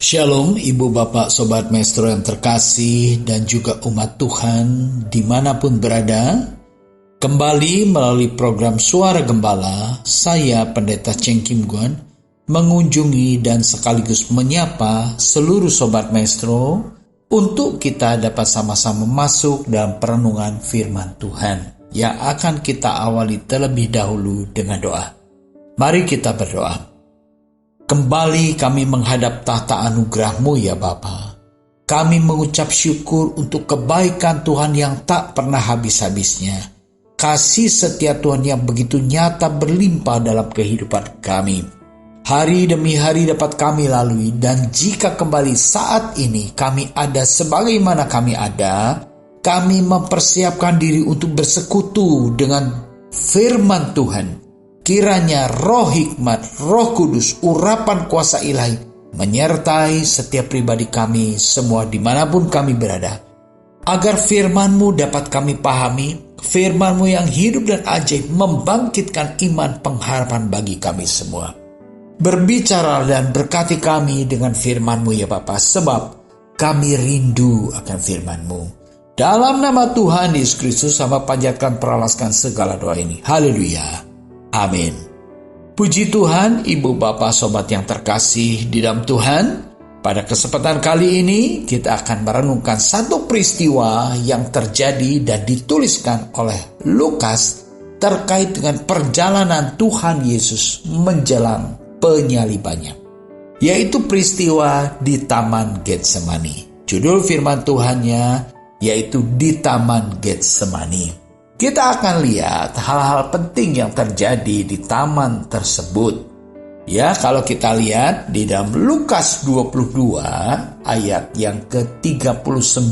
Shalom Ibu Bapak Sobat Maestro yang terkasih dan juga umat Tuhan dimanapun berada. Kembali melalui program Suara Gembala, saya Pendeta Cheng Kim Guan mengunjungi dan sekaligus menyapa seluruh Sobat Maestro untuk kita dapat sama-sama masuk dalam perenungan firman Tuhan yang akan kita awali terlebih dahulu dengan doa. Mari kita berdoa. Kembali kami menghadap tahta anugerah-Mu ya Bapa. Kami mengucap syukur untuk kebaikan Tuhan yang tak pernah habis-habisnya. Kasih setia Tuhan yang begitu nyata berlimpah dalam kehidupan kami. Hari demi hari dapat kami lalui, dan jika kembali saat ini kami ada sebagaimana kami ada, kami mempersiapkan diri untuk bersekutu dengan firman Tuhan. Kiranya roh hikmat, roh kudus, urapan kuasa ilahi menyertai setiap pribadi kami semua dimanapun kami berada. Agar firman-Mu dapat kami pahami, firman-Mu yang hidup dan ajaib membangkitkan iman pengharapan bagi kami semua. Berbicara dan berkati kami dengan firman-Mu ya Bapa, sebab kami rindu akan firman-Mu. Dalam nama Tuhan Yesus Kristus, sama panjatkan peralaskan segala doa ini. Haleluya. Amin. Puji Tuhan, Ibu Bapak Sobat yang terkasih di dalam Tuhan. Pada kesempatan kali ini kita akan merenungkan satu peristiwa yang terjadi dan dituliskan oleh Lukas terkait dengan perjalanan Tuhan Yesus menjelang penyalibannya, yaitu peristiwa di Taman Getsemani. Judul firman Tuhannya yaitu di Taman Getsemani. Kita akan lihat hal-hal penting yang terjadi di taman tersebut. Ya, kalau kita lihat di dalam Lukas 22 ayat yang ke-39.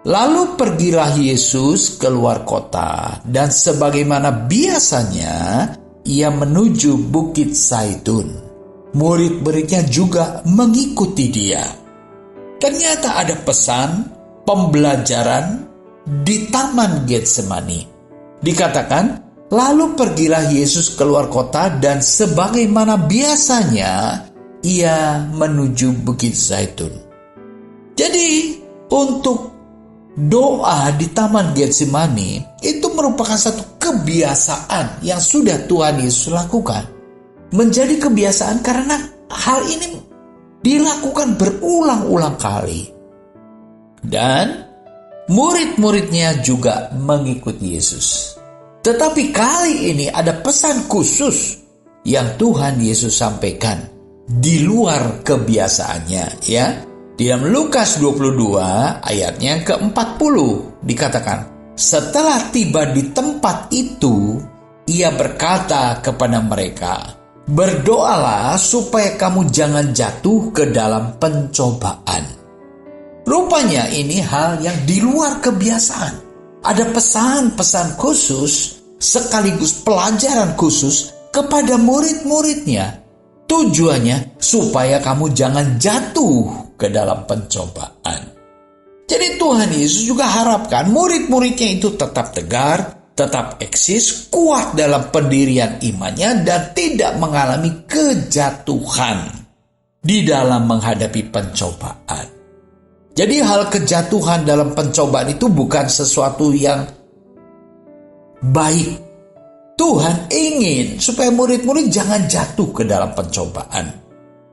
Lalu pergilah Yesus keluar kota, dan sebagaimana biasanya ia menuju Bukit Zaitun. Murid-muridnya juga mengikuti dia. Ternyata ada pesan pembelajaran di Taman Getsemani. Dikatakan, lalu pergilah Yesus keluar kota, dan sebagaimana biasanya ia menuju Bukit Zaitun. Jadi untuk doa di Taman Getsemani itu merupakan satu kebiasaan yang sudah Tuhan Yesus lakukan. Menjadi kebiasaan karena hal ini dilakukan berulang-ulang kali. Dan murid-muridnya juga mengikuti Yesus. Tetapi kali ini ada pesan khusus yang Tuhan Yesus sampaikan di luar kebiasaannya, ya. Di dalam Lukas 22 ayatnya ke-40 dikatakan, setelah tiba di tempat itu, ia berkata kepada mereka, berdoalah supaya kamu jangan jatuh ke dalam pencobaan. Rupanya ini hal yang di luar kebiasaan. Ada pesan-pesan khusus sekaligus pelajaran khusus kepada murid-muridnya. Tujuannya supaya kamu jangan jatuh ke dalam pencobaan. Jadi Tuhan Yesus juga harapkan murid-muridnya itu tetap tegar, tetap eksis, kuat dalam pendirian imannya, dan tidak mengalami kejatuhan di dalam menghadapi pencobaan. Jadi hal kejatuhan dalam pencobaan itu bukan sesuatu yang baik. Tuhan ingin supaya murid-murid jangan jatuh ke dalam pencobaan.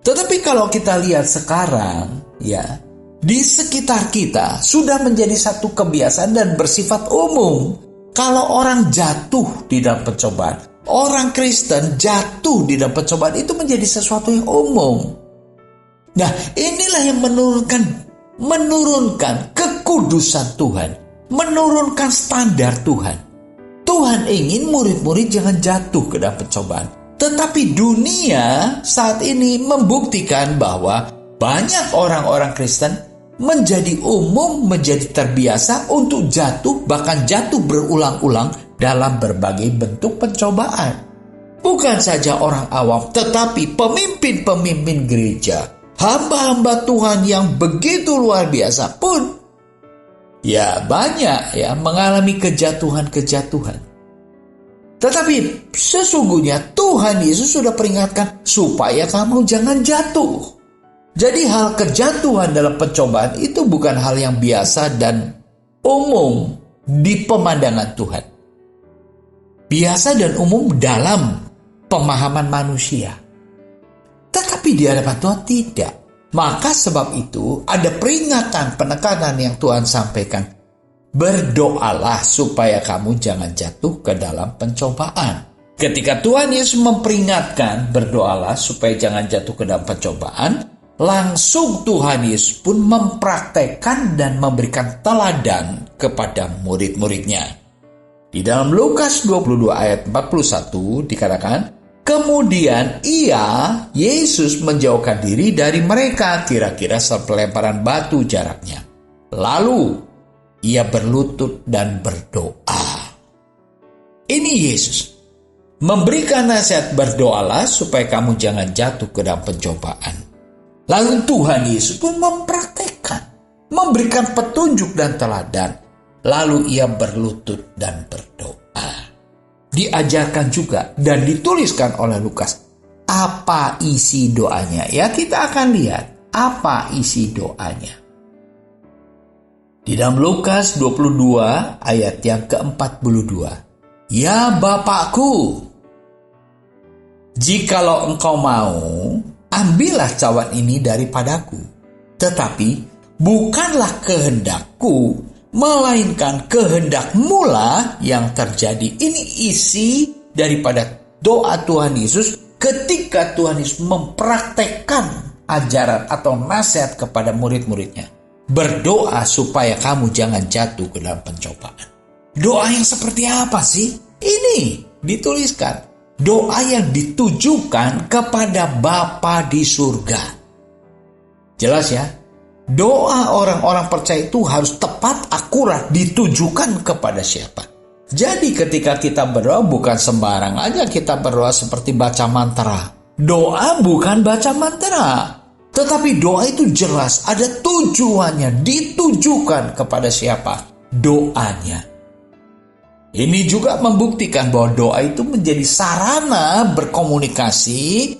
Tetapi kalau kita lihat sekarang, ya, di sekitar kita sudah menjadi satu kebiasaan dan bersifat umum. Kalau orang jatuh di dalam pencobaan, orang Kristen jatuh di dalam pencobaan, itu menjadi sesuatu yang umum. Nah, inilah yang menurunkan kekudusan Tuhan, menurunkan standar Tuhan. Tuhan ingin murid-murid jangan jatuh ke dalam pencobaan. Tetapi dunia saat ini membuktikan bahwa banyak orang-orang Kristen menjadi umum, menjadi terbiasa untuk jatuh, bahkan jatuh berulang-ulang dalam berbagai bentuk pencobaan. Bukan saja orang awam, tetapi pemimpin-pemimpin gereja, hamba-hamba Tuhan yang begitu luar biasa pun ya banyak ya mengalami kejatuhan-kejatuhan. Tetapi sesungguhnya Tuhan Yesus sudah peringatkan supaya kamu jangan jatuh. Jadi hal kejatuhan dalam pencobaan itu bukan hal yang biasa dan umum di pemandangan Tuhan. Biasa dan umum dalam pemahaman manusia. Tetapi di hadapan Tuhan tidak. Maka sebab itu ada peringatan, penekanan yang Tuhan sampaikan. Berdoalah supaya kamu jangan jatuh ke dalam pencobaan. Ketika Tuhan Yesus memperingatkan, berdoalah supaya jangan jatuh ke dalam pencobaan, langsung Tuhan Yesus pun mempraktekkan dan memberikan teladan kepada murid-muridnya. Di dalam Lukas 22 ayat 41 dikatakan, kemudian Yesus menjauhkan diri dari mereka kira-kira sepelemparan batu jaraknya. Lalu ia berlutut dan berdoa. Ini Yesus memberikan nasihat, berdoalah supaya kamu jangan jatuh ke dalam pencobaan. Lalu Tuhan Yesus pun mempraktekkan, memberikan petunjuk dan teladan. Lalu ia berlutut dan berdoa. Diajarkan juga dan dituliskan oleh Lukas apa isi doanya. Ya, kita akan lihat apa isi doanya. Di dalam Lukas 22 ayat yang ke-42. Ya Bapakku, jikalau engkau mau, ambillah cawan ini daripadaku. Tetapi bukanlah kehendakku, melainkan kehendak-Mu yang terjadi. Ini isi daripada doa Tuhan Yesus ketika Tuhan Yesus mempraktekkan ajaran atau nasihat kepada murid-muridnya. Berdoa supaya kamu jangan jatuh ke dalam pencobaan. Doa yang seperti apa sih? Ini dituliskan. Doa yang ditujukan kepada Bapa di surga. Jelas ya? Doa orang-orang percaya itu harus tepat, akurat, ditujukan kepada siapa. Jadi ketika kita berdoa bukan sembarang aja kita berdoa seperti baca mantra. Doa bukan baca mantra. Tetapi doa itu jelas, ada tujuannya, ditujukan kepada siapa doanya. Ini juga membuktikan bahwa doa itu menjadi sarana berkomunikasi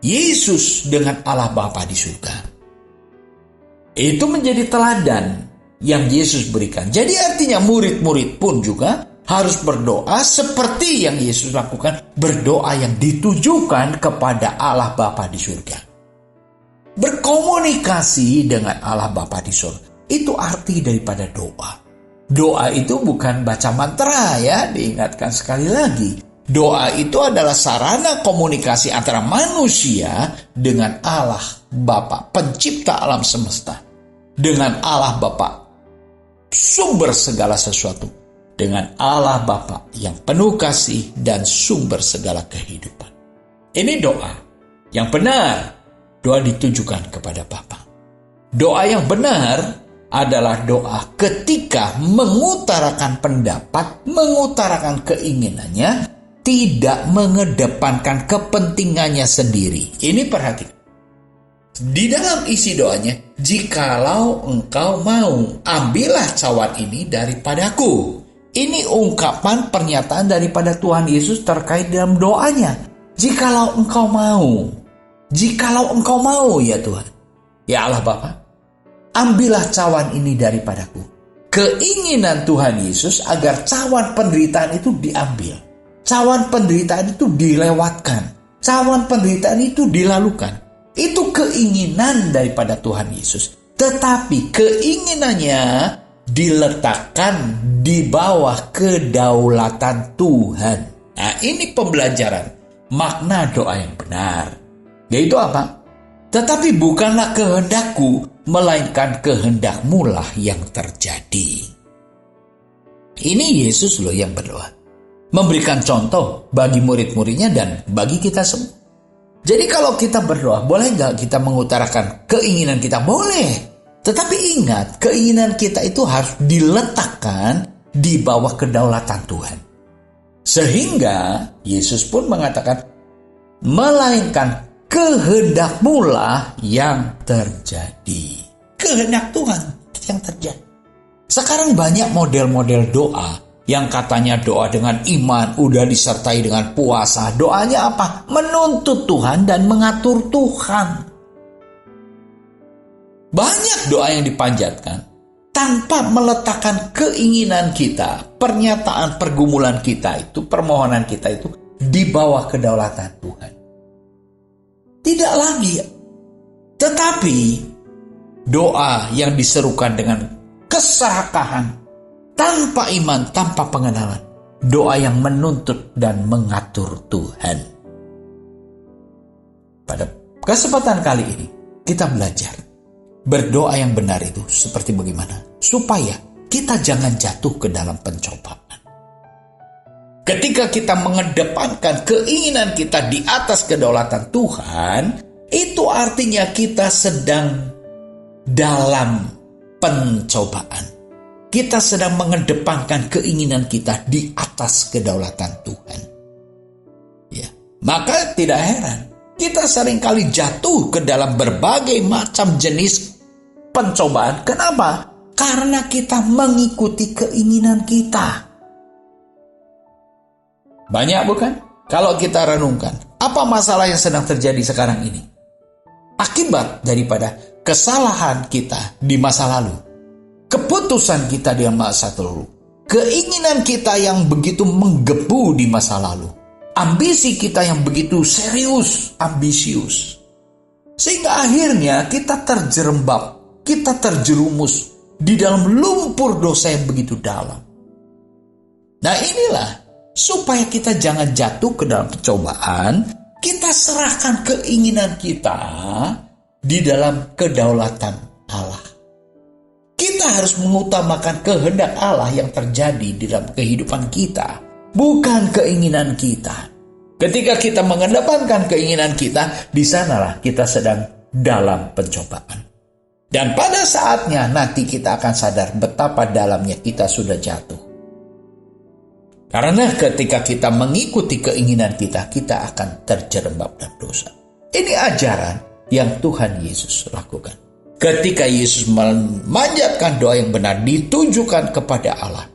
Yesus dengan Allah Bapa di surga. Itu menjadi teladan yang Yesus berikan. Jadi artinya murid-murid pun juga harus berdoa seperti yang Yesus lakukan. Berdoa yang ditujukan kepada Allah Bapa di surga. Berkomunikasi dengan Allah Bapa di surga. Itu arti daripada doa. Doa itu bukan baca mantra ya, diingatkan sekali lagi. Doa itu adalah sarana komunikasi antara manusia dengan Allah Bapa, pencipta alam semesta. Dengan Allah Bapa, sumber segala sesuatu. Dengan Allah Bapa yang penuh kasih dan sumber segala kehidupan. Ini doa yang benar. Doa ditujukan kepada Bapa. Doa yang benar adalah doa ketika mengutarakan pendapat, mengutarakan keinginannya, tidak mengedepankan kepentingannya sendiri. Ini perhatikan. Di dalam isi doanya, jikalau engkau mau, ambillah cawan ini daripadaku. Ini ungkapan pernyataan daripada Tuhan Yesus terkait dalam doanya. Jikalau engkau mau ya Tuhan, ya Allah Bapa, ambillah cawan ini daripadaku. Keinginan Tuhan Yesus agar cawan penderitaan itu diambil. Cawan penderitaan itu dilewatkan. Cawan penderitaan itu dilalukan. Itu keinginan daripada Tuhan Yesus. Tetapi keinginannya diletakkan di bawah kedaulatan Tuhan. Nah, ini pembelajaran makna doa yang benar. Yaitu apa? Tetapi bukanlah kehendakku, melainkan kehendak-Mu yang terjadi. Ini Yesus loh yang berdoa. Memberikan contoh bagi murid-muridnya dan bagi kita semua. Jadi kalau kita berdoa, boleh gak kita mengutarakan keinginan kita? Boleh. Tetapi ingat, keinginan kita itu harus diletakkan di bawah kedaulatan Tuhan. Sehingga Yesus pun mengatakan, melainkan kehendak-Mu yang terjadi. Kehendak Tuhan yang terjadi. Sekarang banyak model-model doa yang katanya doa dengan iman, udah disertai dengan puasa. Doanya apa? Menuntut Tuhan dan mengatur Tuhan. Banyak doa yang dipanjatkan tanpa meletakkan keinginan kita, pernyataan pergumulan kita itu, permohonan kita itu di bawah kedaulatan Tuhan. Tidak lagi. Tetapi doa yang diserukan dengan keserakahan, tanpa iman, tanpa pengenalan. Doa yang menuntut dan mengatur Tuhan. Pada kesempatan kali ini, kita belajar berdoa yang benar itu seperti bagaimana, supaya kita jangan jatuh ke dalam pencobaan. Ketika kita mengedepankan keinginan kita di atas kedaulatan Tuhan, itu artinya kita sedang dalam pencobaan. Kita sedang mengedepankan keinginan kita di atas kedaulatan Tuhan. Ya, maka tidak heran kita seringkali jatuh ke dalam berbagai macam jenis pencobaan. Kenapa? Karena kita mengikuti keinginan kita. Banyak bukan? Kalau kita renungkan, apa masalah yang sedang terjadi sekarang ini? Akibat daripada kesalahan kita di masa lalu. Keputusan kita di masa lalu, keinginan kita yang begitu menggebu di masa lalu, ambisi kita yang begitu serius, ambisius, sehingga akhirnya kita terjerembab, kita terjerumus di dalam lumpur dosa yang begitu dalam. Nah inilah, supaya kita jangan jatuh ke dalam pencobaan, kita serahkan keinginan kita di dalam kedaulatan Allah. Kita harus mengutamakan kehendak Allah yang terjadi di dalam kehidupan kita, bukan keinginan kita. Ketika kita mengedepankan keinginan kita, di sanalah kita sedang dalam pencobaan. Dan pada saatnya nanti kita akan sadar betapa dalamnya kita sudah jatuh. Karena ketika kita mengikuti keinginan kita, kita akan terjerembab dalam dosa. Ini ajaran yang Tuhan Yesus lakukan. Ketika Yesus memanjatkan doa yang benar ditujukan kepada Allah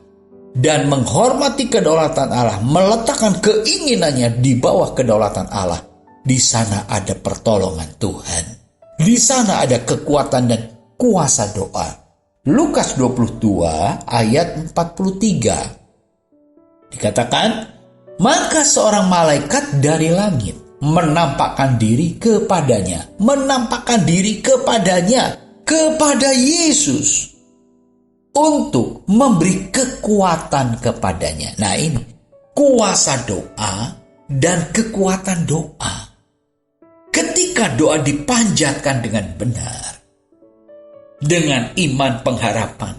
dan menghormati kedaulatan Allah, meletakkan keinginannya di bawah kedaulatan Allah, di sana ada pertolongan Tuhan. Di sana ada kekuatan dan kuasa doa. Lukas 22 ayat 43. Dikatakan, maka seorang malaikat dari langit menampakkan diri kepadanya, kepada Yesus untuk memberi kekuatan kepadanya. Nah ini, kuasa doa dan kekuatan doa. Ketika doa dipanjatkan dengan benar, dengan iman pengharapan,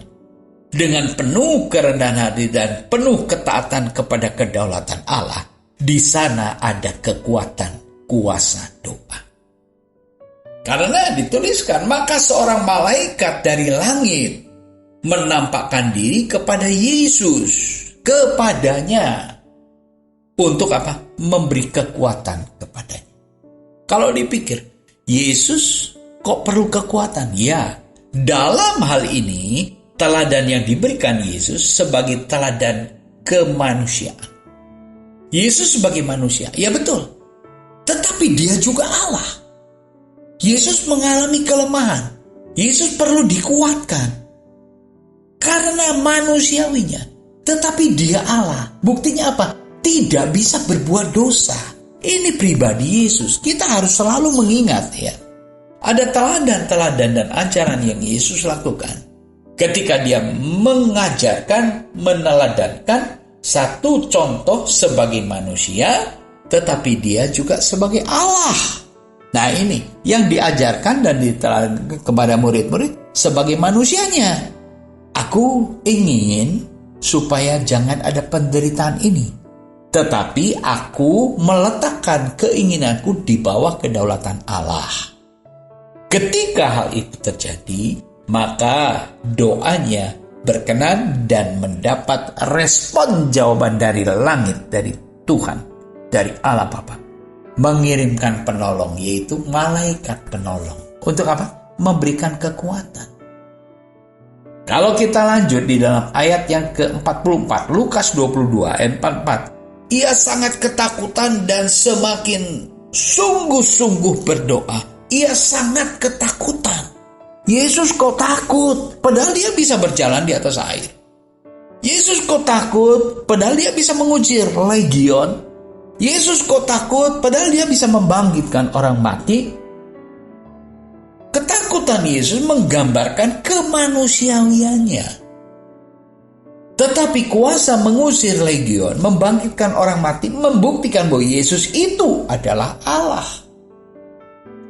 dengan penuh kerendahan hati dan penuh ketaatan kepada kedaulatan Allah, di sana ada kekuatan kuasa doa. Karena dituliskan, maka seorang malaikat dari langit menampakkan diri kepada Yesus, kepadanya. Untuk apa? Memberi kekuatan kepadanya. Kalau dipikir, Yesus kok perlu kekuatan? Ya, dalam hal ini, teladan yang diberikan Yesus sebagai teladan kemanusiaan. Yesus sebagai manusia, ya betul. Tetapi dia juga Allah. Yesus mengalami kelemahan. Yesus perlu dikuatkan. Karena manusiawinya. Tetapi dia Allah. Buktinya apa? Tidak bisa berbuat dosa. Ini pribadi Yesus. Kita harus selalu mengingat ya. Ada teladan-teladan dan ajaran yang Yesus lakukan. Ketika dia mengajarkan, meneladankan satu contoh sebagai manusia, tetapi dia juga sebagai Allah. Nah ini yang diajarkan dan diterangkan kepada murid-murid sebagai manusianya. Aku ingin supaya jangan ada penderitaan ini, tetapi aku meletakkan keinginanku di bawah kedaulatan Allah. Ketika hal itu terjadi, maka doanya berkenan dan mendapat respon jawaban dari langit, dari Tuhan, dari Allah Bapa, mengirimkan penolong, yaitu malaikat penolong. Untuk apa? Memberikan kekuatan. Kalau kita lanjut di dalam ayat yang ke-44, Lukas 22 ayat 44, ia sangat ketakutan dan semakin sungguh-sungguh berdoa. Ia sangat ketakutan. Yesus kok takut? Padahal dia bisa berjalan di atas air. Yesus kok takut? Padahal dia bisa mengusir legion. Yesus kok takut? Padahal dia bisa membangkitkan orang mati. Ketakutan Yesus menggambarkan kemanusiawiannya. Tetapi kuasa mengusir legion, membangkitkan orang mati, membuktikan bahwa Yesus itu adalah Allah.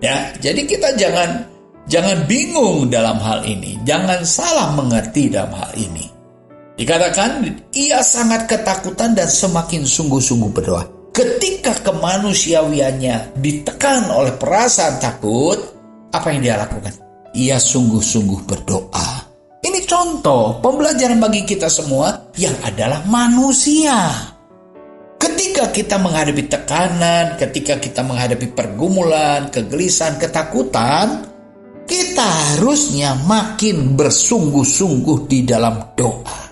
Ya, jadi kita jangan bingung dalam hal ini, jangan salah mengerti dalam hal ini. Dikatakan ia sangat ketakutan dan semakin sungguh-sungguh berdoa. Ketika kemanusiawiannya ditekan oleh perasaan takut, apa yang dia lakukan? Ia sungguh-sungguh berdoa. Ini contoh pembelajaran bagi kita semua yang adalah manusia. Ketika kita menghadapi tekanan, ketika kita menghadapi pergumulan, kegelisahan, ketakutan, kita harusnya makin bersungguh-sungguh di dalam doa.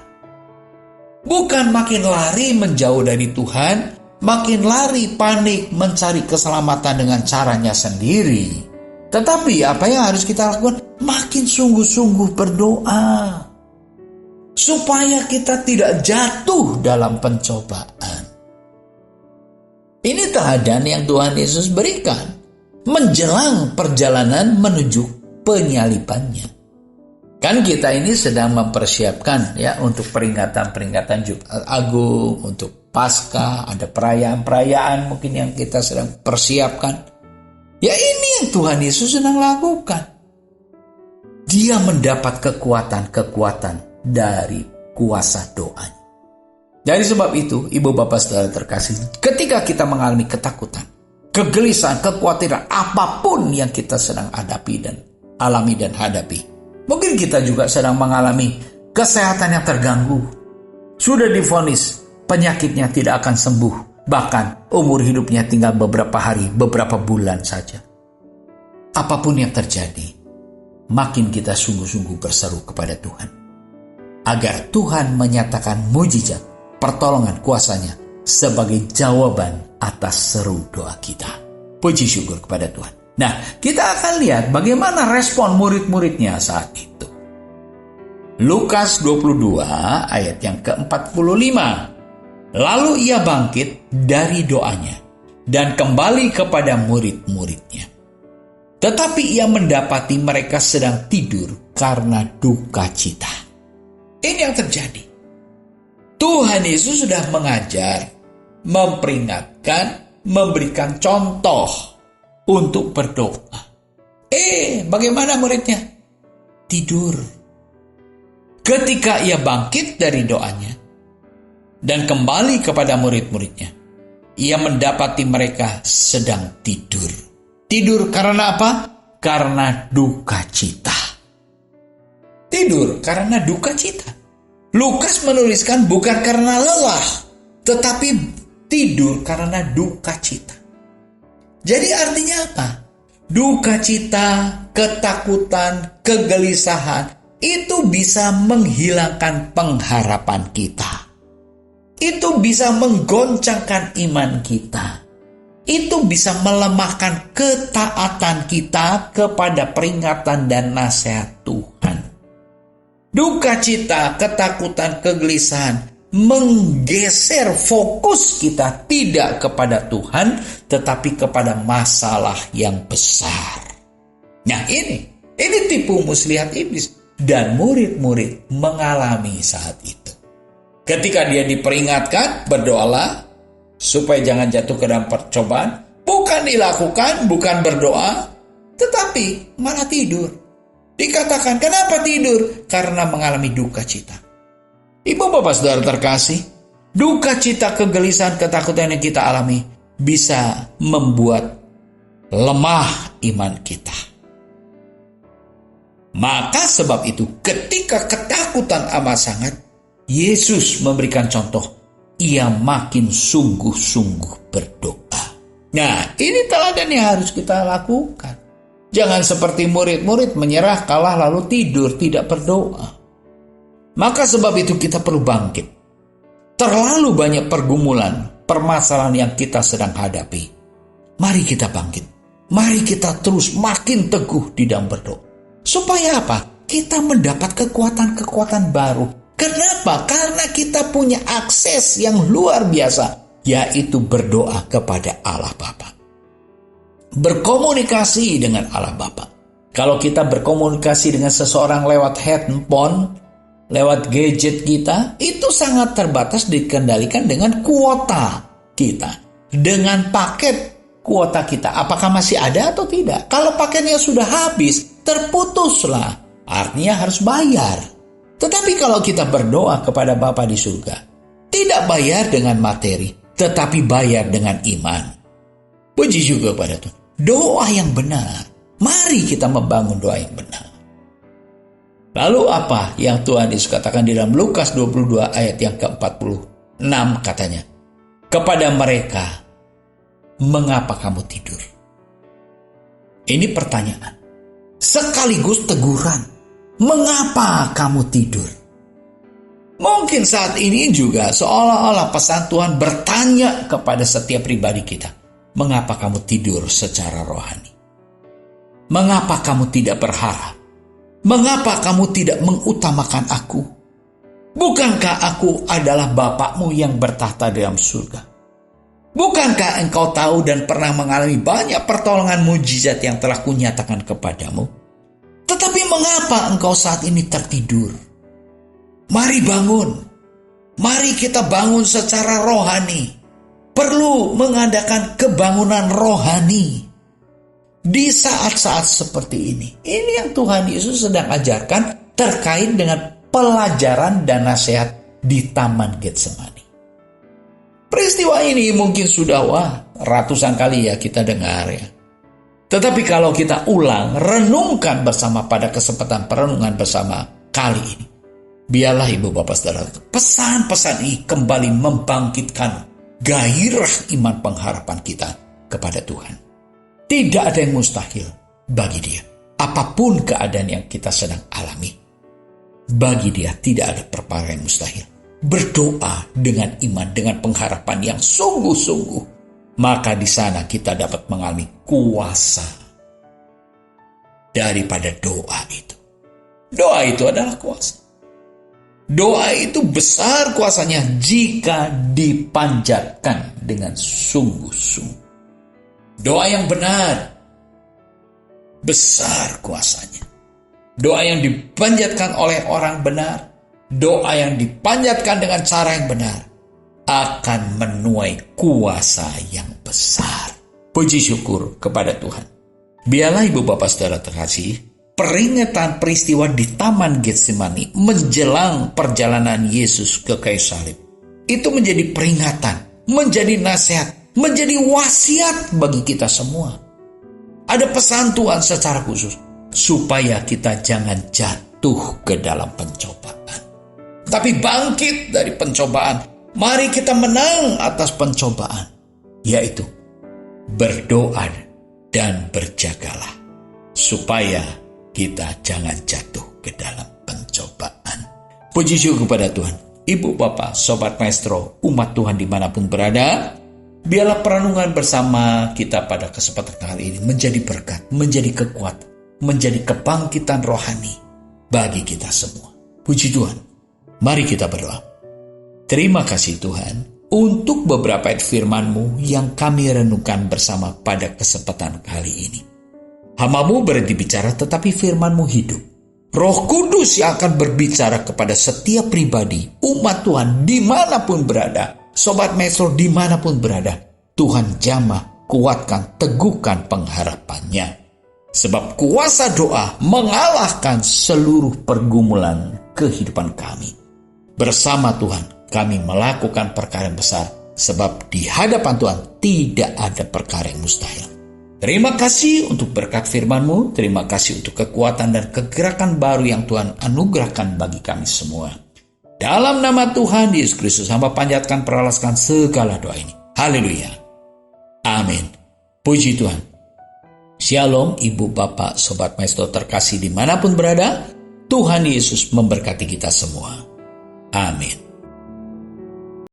Bukan makin lari menjauh dari Tuhan, makin lari panik mencari keselamatan dengan caranya sendiri. Tetapi apa yang harus kita lakukan? Makin sungguh-sungguh berdoa. Supaya kita tidak jatuh dalam pencobaan. Ini teladan yang Tuhan Yesus berikan. Menjelang perjalanan menuju penyalibannya. Kan kita ini sedang mempersiapkan ya untuk peringatan-peringatan Jumat Agung, untuk Paskah, ada perayaan-perayaan mungkin yang kita sedang persiapkan. Ya ini yang Tuhan Yesus sedang lakukan. Dia mendapat kekuatan-kekuatan dari kuasa doanya. Dari sebab itu, Ibu Bapak Saudara terkasih, ketika kita mengalami ketakutan, kegelisahan, kekhawatiran, apapun yang kita sedang hadapi dan alami dan hadapi. Mungkin kita juga sedang mengalami kesehatan yang terganggu. Sudah divonis penyakitnya tidak akan sembuh. Bahkan umur hidupnya tinggal beberapa hari, beberapa bulan saja. Apapun yang terjadi, makin kita sungguh-sungguh berseru kepada Tuhan. Agar Tuhan menyatakan mujizat, pertolongan kuasanya sebagai jawaban atas seru doa kita. Puji syukur kepada Tuhan. Nah, kita akan lihat bagaimana respon murid-muridnya saat itu. Lukas 22 ayat yang ke-45. Lalu ia bangkit dari doanya dan kembali kepada murid-muridnya. Tetapi ia mendapati mereka sedang tidur karena duka cita. Ini yang terjadi. Tuhan Yesus sudah mengajar, memperingatkan, memberikan contoh untuk berdoa. Bagaimana muridnya? Tidur. Ketika ia bangkit dari doanya dan kembali kepada murid-muridnya, ia mendapati mereka sedang tidur. Tidur karena apa? Karena duka cita. Tidur karena duka cita. Lukas menuliskan bukan karena lelah, tetapi tidur karena duka cita. Jadi artinya apa? Duka cita, ketakutan, kegelisahan, itu bisa menghilangkan pengharapan kita. Itu bisa menggoncangkan iman kita. Itu bisa melemahkan ketaatan kita kepada peringatan dan nasihat Tuhan. Duka cita, ketakutan, kegelisahan menggeser fokus kita tidak kepada Tuhan, tetapi kepada masalah yang besar. Nah ini tipu muslihat iblis. Dan murid-murid mengalami saat itu. Ketika dia diperingatkan, berdoalah supaya jangan jatuh ke dalam percobaan. Bukan dilakukan, bukan berdoa, tetapi malah tidur. Dikatakan, kenapa tidur? Karena mengalami duka cita. Ibu Bapak Saudara terkasih, duka cita, kegelisahan, ketakutan yang kita alami bisa membuat lemah iman kita. Maka sebab itu ketika ketakutan amat sangat, Yesus memberikan contoh, ia makin sungguh-sungguh berdoa. Nah, ini teladan yang harus kita lakukan. Jangan seperti murid-murid menyerah, kalah lalu tidur, tidak berdoa. Maka sebab itu kita perlu bangkit. Terlalu banyak pergumulan, permasalahan yang kita sedang hadapi. Mari kita bangkit. Mari kita terus makin teguh di dalam berdoa. Supaya apa? Kita mendapat kekuatan-kekuatan baru. Kenapa? Karena kita punya akses yang luar biasa, yaitu berdoa kepada Allah Bapa. Berkomunikasi dengan Allah Bapa. Kalau kita berkomunikasi dengan seseorang lewat handphone, lewat gadget kita, itu sangat terbatas dikendalikan dengan kuota kita. Dengan paket kuota kita. Apakah masih ada atau tidak? Kalau paketnya sudah habis, terputuslah. Artinya harus bayar. Tetapi kalau kita berdoa kepada Bapa di surga, tidak bayar dengan materi, tetapi bayar dengan iman. Puji juga kepada Tuhan. Doa yang benar. Mari kita membangun doa yang benar. Lalu apa yang Tuhan Yesus katakan di dalam Lukas 22 ayat yang ke-46 katanya? Kepada mereka, mengapa kamu tidur? Ini pertanyaan. Sekaligus teguran. Mengapa kamu tidur? Mungkin saat ini juga seolah-olah pesan Tuhan bertanya kepada setiap pribadi kita. Mengapa kamu tidur secara rohani? Mengapa kamu tidak berharap? Mengapa kamu tidak mengutamakan aku? Bukankah aku adalah Bapakmu yang bertahta dalam surga? Bukankah engkau tahu dan pernah mengalami banyak pertolongan mujizat yang telah kunyatakan kepadamu? Tetapi mengapa engkau saat ini tertidur? Mari bangun. Mari kita bangun secara rohani. Perlu mengadakan kebangunan rohani. Di saat-saat seperti ini. Ini yang Tuhan Yesus sedang ajarkan terkait dengan pelajaran dan nasihat di Taman Getsemani. Peristiwa ini mungkin sudah ratusan kali ya kita dengar ya. Tetapi kalau kita ulang, renungkan bersama pada kesempatan perenungan bersama kali ini. Biarlah Ibu Bapak Saudara, pesan-pesan ini kembali membangkitkan gairah iman pengharapan kita kepada Tuhan. Tidak ada yang mustahil bagi Dia. Apapun keadaan yang kita sedang alami, bagi Dia tidak ada perkara yang mustahil. Berdoa dengan iman, dengan pengharapan yang sungguh-sungguh. Maka di sana kita dapat mengalami kuasa daripada doa itu. Doa itu adalah kuasa. Doa itu besar kuasanya jika dipanjatkan dengan sungguh-sungguh. Doa yang benar, besar kuasanya. Doa yang dipanjatkan oleh orang benar, doa yang dipanjatkan dengan cara yang benar, akan menuai kuasa yang besar. Puji syukur kepada Tuhan. Biarlah Ibu Bapak Saudara terkasih, peringatan peristiwa di Taman Getsemani menjelang perjalanan Yesus ke kayu salib itu menjadi peringatan, menjadi nasihat, menjadi wasiat bagi kita semua. Ada pesan Tuhan secara khusus supaya kita jangan jatuh ke dalam pencobaan, tapi bangkit dari pencobaan. Mari kita menang atas pencobaan, yaitu berdoa dan berjagalah, supaya kita jangan jatuh ke dalam pencobaan. Puji syukur kepada Tuhan. Ibu, Bapak, Sobat Maestro, umat Tuhan dimanapun berada, biarlah perenungan bersama kita pada kesempatan kali ini menjadi berkat, menjadi kekuatan, menjadi kebangkitan rohani bagi kita semua. Puji Tuhan. Mari kita berdoa. Terima kasih Tuhan untuk beberapa ayat firman-Mu yang kami renungkan bersama pada kesempatan kali ini. Hamba-Mu berhenti bicara tetapi firman-Mu hidup. Roh Kudus yang akan berbicara kepada setiap pribadi, umat Tuhan dimanapun berada, Sobat Maestro dimanapun berada. Tuhan jamah, kuatkan, teguhkan pengharapannya. Sebab kuasa doa mengalahkan seluruh pergumulan kehidupan kami. Bersama Tuhan kami melakukan perkara yang besar, sebab di hadapan Tuhan tidak ada perkara yang mustahil. Terima kasih untuk berkat firman-Mu, terima kasih untuk kekuatan dan kegerakan baru yang Tuhan anugerahkan bagi kami semua. Dalam nama Tuhan Yesus Kristus, hamba panjatkan peralaskan segala doa ini. Haleluya. Amin. Puji Tuhan. Shalom Ibu Bapak Sobat Maestro terkasih dimanapun berada. Tuhan Yesus memberkati kita semua. Amin.